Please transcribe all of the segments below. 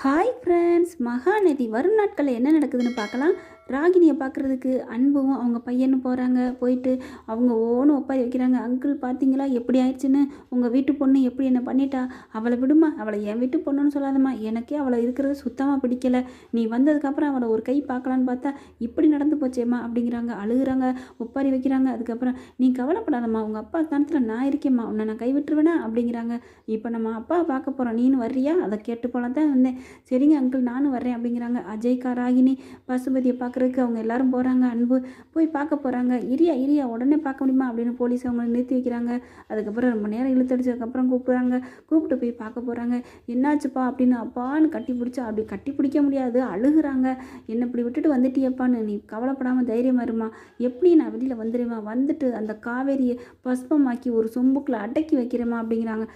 Hi friends, Mahanadi வரும் நாட்களில் என்ன நடக்குதுன்னு பார்க்கலாம். ராகினியை பார்க்குறதுக்கு அன்பும் அவங்க பையனும் போகிறாங்க. போயிட்டு அவங்க ஓன்னு ஒப்பாரி வைக்கிறாங்க. அங்கிள் பார்த்தீங்களா எப்படி ஆயிடுச்சுன்னு, உங்கள் வீட்டு பொண்ணு எப்படி என்ன பண்ணிட்டா, அவளை விடுமா, அவளை என் வீட்டு பொண்ணுன்னு சொல்லாதம்மா, எனக்கே அவளை இருக்கிறது சுத்தமாக பிடிக்கலை, நீ வந்ததுக்கப்புறம் அவளை ஒரு கை பார்க்கலான்னு பார்த்தா இப்படி நடந்து போச்சேம்மா அப்படிங்கிறாங்க. அழுகுறாங்க, ஒப்பாரி வைக்கிறாங்க. அதுக்கப்புறம் நீ கவலைப்படாதம்மா, உங்கள் அப்பா ஸ்தானத்தில் நான் இருக்கேம்மா, உன்னை நான் கைவிட்டுருவேனா அப்படிங்கிறாங்க. இப்போ நம்ம அப்பாவை பார்க்க போகிறோம், நீனு வர்றியா, அதை கேட்டு போல தான் வந்தேன். சரிங்க அங்கிள் நானும் வர்றேன் அப்படிங்கிறாங்க. அஜய்கா ராகினி பசுபதியை பார்க்குறதுக்கு அவங்க எல்லாரும் போகிறாங்க. அன்பு போய் பார்க்க போகிறாங்க. இரியா உடனே பார்க்க முடியுமா அப்படின்னு போலீஸ் அவங்கள நிறுத்தி வைக்கிறாங்க. அதுக்கப்புறம் ரொம்ப நேரம் இழுத்தடிச்சதுக்கப்புறம் கூப்பிட்றாங்க. கூப்பிட்டு போய் பார்க்க போகிறாங்க. என்னாச்சுப்பா அப்படின்னு அப்பான்னு கட்டி பிடிச்சா, அப்படி கட்டி பிடிக்க முடியாது, அழுகுறாங்க. என்னை இப்படி விட்டுட்டு வந்துட்டியப்பான்னு, நீ கவலைப்படாமல் தைரியமாக இருமா, எப்படி நான் வெளியில் வந்துடுவேன், வந்துட்டு அந்த காவேரியை பஸ்பமாக்கி ஒரு சொம்புக்குள்ள அடக்கி வைக்கிறேம்மா அப்படிங்கிறாங்க.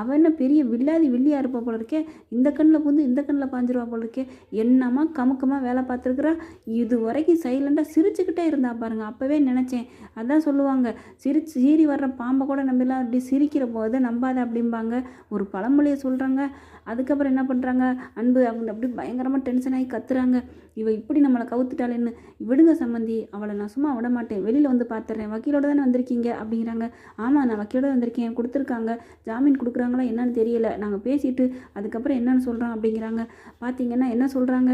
அவன் என்ன பெரிய வில்லாதி வில்லியாக இருப்பா போல இருக்கே, இந்த கண்ணில் பூந்து இந்த கண்ணில் பாஞ்சிருவா போல இருக்கே, என்னம்மா கமுக்கமாக வேலை பார்த்துருக்குறா, இது வரைக்கும் சைலண்டாக சிரிச்சுக்கிட்டே இருந்தா பாருங்க. அப்போவே நினச்சேன், அதான் சொல்லுவாங்க, சீறி வர்ற பாம்பை கூட நம்பலாம், அப்படி சிரிக்கிற போது நம்பாத அப்படிம்பாங்க, ஒரு பழமொழியை சொல்கிறாங்க. அதுக்கப்புறம் என்ன பண்ணுறாங்க, அன்பு அவங்க அப்படி பயங்கரமாக டென்ஷன் ஆகி கத்துறாங்க. இவ இப்படி நம்மளை கவுத்துட்டாளேன்னு, விடுங்க சம்மந்தி, அவளை நான் சும்மா விட மாட்டேன், வெளியில் வந்து பார்த்துறேன், வக்கீலோட தானே வந்திருக்கீங்க அப்படிங்கிறாங்க. ஆமாம் நான் வக்கீலோட வந்திருக்கேன், கொடுத்துருக்காங்க, ஜாமீன் கொடுக்குறாங்களா என்னன்னு தெரியல, நாங்கள் பேசிட்டு அதுக்கப்புறம் என்னன்னு சொல்கிறோம் அப்படிங்கிறாங்க. பார்த்தீங்கன்னா என்ன சொல்கிறாங்க,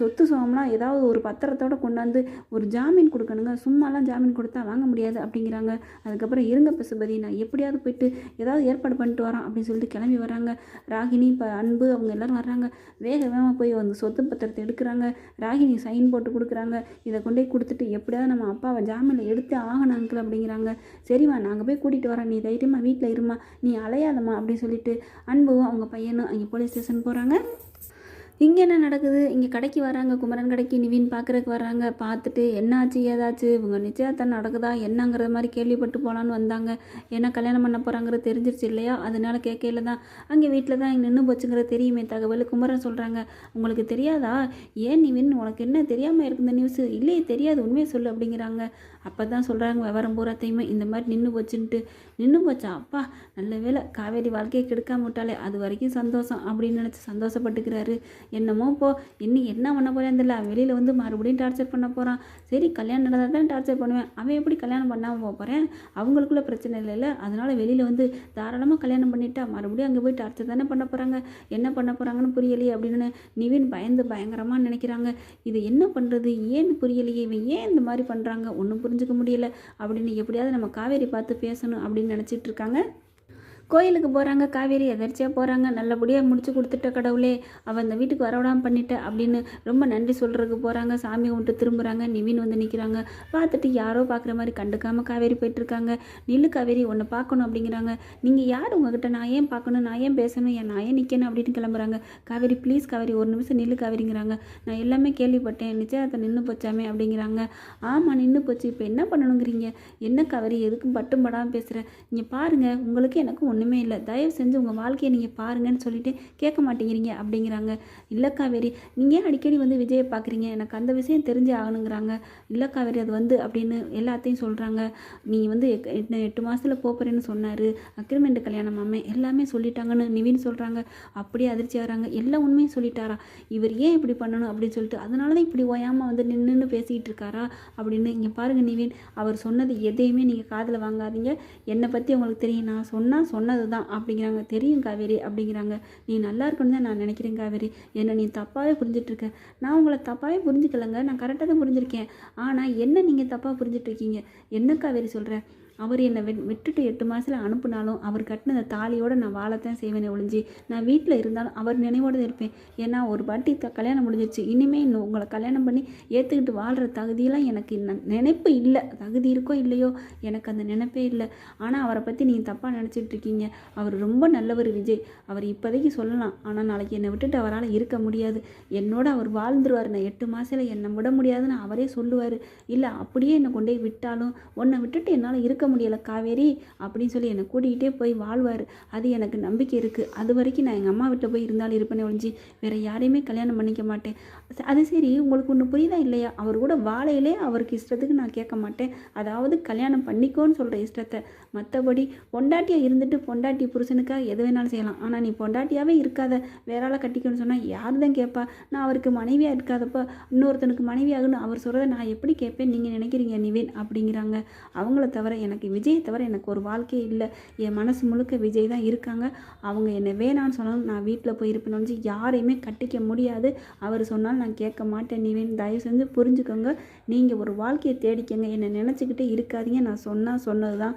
சொத்து சுகம்லாம் ஏதாவது ஒரு பத்திரத்தோடு கொண்டாந்து ஒரு ஜாமீன் கொடுக்கணுங்க, சும்மாலாம் ஜாமீன் கொடுத்தா வாங்க முடியாது அப்படிங்கிறாங்க. அதுக்கப்புறம் இருங்க பசுபதி, நான் எப்படியாவது போயிட்டு ஏதாவது ஏற்பாடு பண்ணிட்டு வரோம் அப்படின்னு சொல்லிட்டு கிளம்பி வராங்க. ராகினி இப்போ அன்பு அவங்க எல்லோரும் வர்றாங்க. வேகமாக போய் வந்து சொத்து பத்திரத்தை எடுக்கிறாங்க. ராகினி சைன் போட்டு கொடுக்குறாங்க. இதை கொண்டே கொடுத்துட்டு எப்படியாவது நம்ம அப்பாவை ஜாமீனில் எடுத்து ஆகணும் அங்கிள் அப்படிங்கிறாங்க. சரிம்மா நாங்கள் போய் கூட்டிகிட்டு வரோம், நீ தைரியமாக வீட்டில் இருமா, நீ அலையாதம்மா அப்படின்னு சொல்லிட்டு அன்பும் அவங்க பையனும் அங்கே போலீஸ் ஸ்டேஷன் போகிறாங்க. இங்கே என்ன நடக்குது, இங்கே கடைக்கு வராங்க, குமரன் கடைக்கு நிவின் பார்க்குறதுக்கு வர்றாங்க. பார்த்துட்டு என்னாச்சு ஏதாச்சு, இவங்க நிச்சயத்தான் நடக்குதா என்னங்கிற மாதிரி கேள்விப்பட்டு போகலான்னு வந்தாங்க. ஏன்னா கல்யாணம் பண்ண போகிறாங்கிறது தெரிஞ்சிருச்சு இல்லையா, அதனால கேட்கல தான் அங்கே வீட்டில் தான் நின்று போச்சுங்கிறது தெரியுமே தகவல். குமரன் சொல்கிறாங்க, உங்களுக்கு தெரியாதா, ஏன் நிவின் உனக்கு என்ன தெரியாமல் இருக்கு இந்த நியூஸு, இல்லையே தெரியாது உண்மையை சொல்லு அப்படிங்கிறாங்க. அப்போ தான் சொல்கிறாங்க விவரம் பூராத்தையுமே, இந்த மாதிரி நின்று போச்சுன்ட்டு. நின்று போச்சா, அப்பா நல்ல வேலை, காவேரி வாழ்க்கையை கெடுக்காம விட்டாலே அது வரைக்கும் சந்தோஷம் அப்படின்னு நினச்சி சந்தோஷப்பட்டுக்கிறாரு. என்னமோ இன்னும் என்ன பண்ண போகிறேன் தெரியல, வெளியில் வந்து மறுபடியும் டார்ச்சர் பண்ண போகிறான். சரி கல்யாணம் நடந்தால் தான் டார்ச்சர் பண்ணுவேன், அவன் எப்படி கல்யாணம் பண்ணாமல் போக போகிறேன், அவங்களுக்குள்ள பிரச்சனை இல்லைல்ல, அதனால் வெளியில் வந்து தாராளமாக கல்யாணம் பண்ணிட்டா மறுபடியும் அங்கே போய் டார்ச்சர் தானே பண்ண போகிறாங்க, என்ன பண்ண போகிறாங்கன்னு புரியலையே அப்படின்னு நிவின் பயந்து பயங்கரமாக நினைக்கிறாங்க. இது என்ன பண்ணுறது, ஏன் புரியலையே, இவன் ஏன் இந்த மாதிரி பண்ணுறாங்க, ஒன்றும் புரிஞ்சுக்க முடியல அப்படின்னு எப்படியாவது நம்ம காவேரி பார்த்து பேசணும் அப்படின்னு நினச்சிட்டு இருக்காங்க. கோயிலுக்கு போகிறாங்க. காவேரி எதர்ச்சியாக போகிறாங்க. நல்லபடியாக முடிச்சு கொடுத்துட்ட கடவுளே, அவள் அந்த வீட்டுக்கு வரவிடாமல் பண்ணிட்ட அப்படின்னு ரொம்ப நன்றி சொல்கிறதுக்கு போகிறாங்க. சாமி கும்பிட்டு திரும்புகிறாங்க. நிவின் வந்து நிற்கிறாங்க. பார்த்துட்டு யாரோ பார்க்குற மாதிரி கண்டுக்காமல் காவேரி போயிட்டுருக்காங்க. நில்லு காவேரி, உன்னை பார்க்கணும் அப்படிங்கிறாங்க. நீங்கள் யார், உங்ககிட்ட நான் ஏன் பார்க்கணும், நான் ஏன் பேசணும், நான் ஏன் நிற்கணும் அப்படின்னு கிளம்புறாங்க. காவேரி ப்ளீஸ் காவேரி ஒரு நிமிஷம் நில்லு காவேரிங்கிறாங்க. நான் எல்லாமே கேள்விப்பட்டேன், நிச்சயத்தை நின்று போச்சாமே அப்படிங்கிறாங்க. ஆமாம் நின்று போச்சு, இப்போ என்ன பண்ணணுங்கிறீங்க, என்ன காவேரி எதுக்கும் பட்டும் படாமல் பேசுகிறேன், இங்கே பாருங்கள் உங்களுக்கு எனக்கும் ஒன்றுமே இல்லை, தயவு செஞ்சு உங்கள் வாழ்க்கையை நீங்கள் பாருங்கன்னு சொல்லிட்டு கேட்க மாட்டேங்கிறீங்க அப்படிங்கிறாங்க. இல்லை காவேரி, நீங்கள் அடிக்கடி வந்து விஜயை பார்க்குறீங்க, எனக்கு அந்த விஷயம் தெரிஞ்சே ஆகணுங்கிறாங்க. இல்லை காவேரி அது வந்து அப்படின்னு எல்லாத்தையும் சொல்கிறாங்க. நீ வந்து 8 மாதத்தில் போகிறேன்னு சொன்னார், அக்ரிமெண்ட் கல்யாணம் மாமே எல்லாமே சொல்லிட்டாங்கன்னு நிவின் சொல்கிறாங்க. அப்படியே அதிர்ச்சி ஆகிறாங்க. எல்லா உண்மையும் சொல்லிட்டாரா, இவர் ஏன் இப்படி பண்ணணும் அப்படின்னு சொல்லிட்டு அதனால தான் இப்படி ஓயாமல் வந்து நின்று பேசிக்கிட்டு இருக்காரா அப்படின்னு. இங்கே பாருங்கள் நிவின், அவர் சொன்னது எதையுமே நீங்கள் காதில் வாங்காதீங்க, என்னை பற்றி உங்களுக்கு தெரியும், நான் சொன்னது தான் அப்படிங்கிறாங்க. தெரியும் காவேரி அப்படிங்கிறாங்க. நீ நல்லா இருக்கணும்னு தான் நான் நினைக்கிறேன் காவேரி, என்னை நீ தப்பாகவே புரிஞ்சிட்ருக்க. நான் உங்களை தப்பாகவே புரிஞ்சுக்கலைங்க, நான் கரெக்டாக தான் புரிஞ்சிருக்கேன், ஆனால் என்ன நீங்கள் தப்பாக புரிஞ்சிட்ருக்கீங்க, என்ன காவேரி சொல்கிறேன், அவர் என்னை விட்டுட்டு 8 மாதத்தில் அனுப்புனாலும் அவர் கட்டின தாலியோடு நான் வாழத்தான் செய்வேனே ஒழிஞ்சு, நான் வீட்டில் இருந்தாலும் அவர் நினைவோடு தான் இருப்பேன். ஏன்னா ஒரு பாட்டி கல்யாணம் முடிஞ்சிச்சு, இனிமேல் இன்னும் உங்களை கல்யாணம் பண்ணி ஏற்றுக்கிட்டு வாழ்கிற தகுதியெல்லாம் எனக்கு நினைப்பு இல்லை, தகுதி இருக்கோ இல்லையோ எனக்கு அந்த நினைப்பே இல்லை. ஆனால் அவரை பற்றி நீங்கள் தப்பாக நினச்சிட்டு இருக்கீங்க, அவர் ரொம்ப நல்லவர் விஜய், அவர் இப்போதைக்கு சொல்லலாம், ஆனால் நாளைக்கு என்னை விட்டுட்டு அவரால் இருக்க முடியாது, என்னோட அவர் வாழ்ந்துருவார், நான் 8 மாதத்தில் என்னை விட முடியாதுன்னு அவரே சொல்லுவார். இல்லை அப்படியே என்னை கொண்டே விட்டாலும் உன்னை விட்டுட்டு என்னால் இருக்க முடியலை காவேரி அப்படின்னு சொல்லி என்னை கூட்டிகிட்டே போய் வாழ்வார். அது எனக்கு நம்பிக்கை இருக்குது. அது வரைக்கும் நான் எங்கள் அம்மா வீட்டில் போய் இருந்தாலும் இருப்பேனே ஒழிஞ்சு வேறு யாரையுமே கல்யாணம் பண்ணிக்க மாட்டேன். அது சரி, உங்களுக்கு ஒன்று புரியுதா இல்லையா? அவர் கூட வாழையிலே அவருக்கு இஷ்டத்துக்கு நான் கேட்க மாட்டேன். அதாவது கல்யாணம் பண்ணிக்கோன்னு சொல்கிற இஷ்டத்தை. மற்றபடி பொண்டாட்டியாக இருந்துட்டு பொண்டாட்டி புருஷனுக்காக எது வேணாலும் செய்யலாம். ஆனால் நீ பொண்டாட்டியாகவே இருக்காத, வேற ஆளை கட்டிக்கணும்னு சொன்னால் யார் தான் கேட்பா? நான் அவருக்கு மனைவியாக இருக்காதப்போ இன்னொருத்தனுக்கு மனைவியாகுன்னு அவர் சொல்கிறத நான் எப்படி கேட்பேன் நீங்கள் நினைக்கிறீங்க நிவேன் அப்படிங்கிறாங்க. அவங்கள தவிர எனக்கு விஜயை தவிர எனக்கு ஒரு வாழ்க்கையே இல்லை. என் மனசு முழுக்க விஜய் தான் இருக்காங்க. அவங்க என்னை வேணான்னு சொன்னாலும் நான் வீட்டில் போய் இருப்பேன்னு யாரையுமே கட்டிக்க முடியாது. அவர் சொன்னாலும் நான் கேட்க மாட்டேன் நிவேன். தயவு செஞ்சு புரிஞ்சுக்கோங்க. நீங்கள் ஒரு வாழ்க்கையை தேடிக்கங்க. என்னை நினச்சிக்கிட்டே இருக்காதீங்க. நான் சொன்னது தான்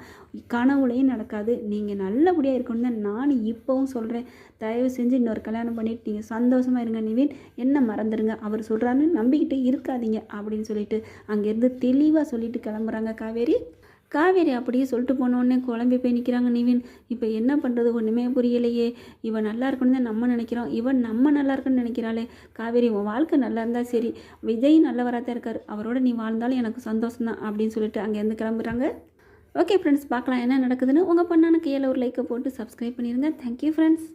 கனவுலையும் நடக்காது. நீங்கள் நல்லபடியாக இருக்கணும்னு தான் நான் இப்போவும் சொல்கிறேன். தயவு செஞ்சு இன்னொரு கல்யாணம் பண்ணிவிட்டு நீங்கள் சந்தோஷமாக இருங்க நிவேன். என்ன மறந்துடுங்க. அவர் சொல்கிறான்னு நம்பிக்கிட்டே இருக்காதீங்க அப்படின்னு சொல்லிட்டு அங்கேருந்து தெளிவாக சொல்லிட்டு கிளம்புறாங்க காவேரி அப்படியே சொல்லிட்டு போனோடனே குழம்பி போய் நிற்கிறாங்க நிவின். இப்போ என்ன பண்ணுறது ஒன்றுமே புரியலையே. இவன் நல்லா இருக்கணும்னு தான் நம்ம நினைக்கிறோம், இவன் நம்ம நல்லா இருக்குன்னு நினைக்கிறாளே. காவேரி, உன் வாழ்க்கை நல்லா இருந்தால் சரி, விஜய் நல்லவராக தான் இருக்கார், அவரோட நீ வாழ்ந்தாலும் எனக்கு சந்தோஷம் தான் அப்படின்னு சொல்லிட்டு அங்கேருந்து கிளம்புறாங்க. ஓகே ஃப்ரெண்ட்ஸ், பார்க்கலாம் என்ன நடக்குதுன்னு. உங்கள் பொண்ணான கையில் ஒரு லைக்கை போட்டு சப்ஸ்கிரைப் பண்ணிடுங்க. Thank you friends.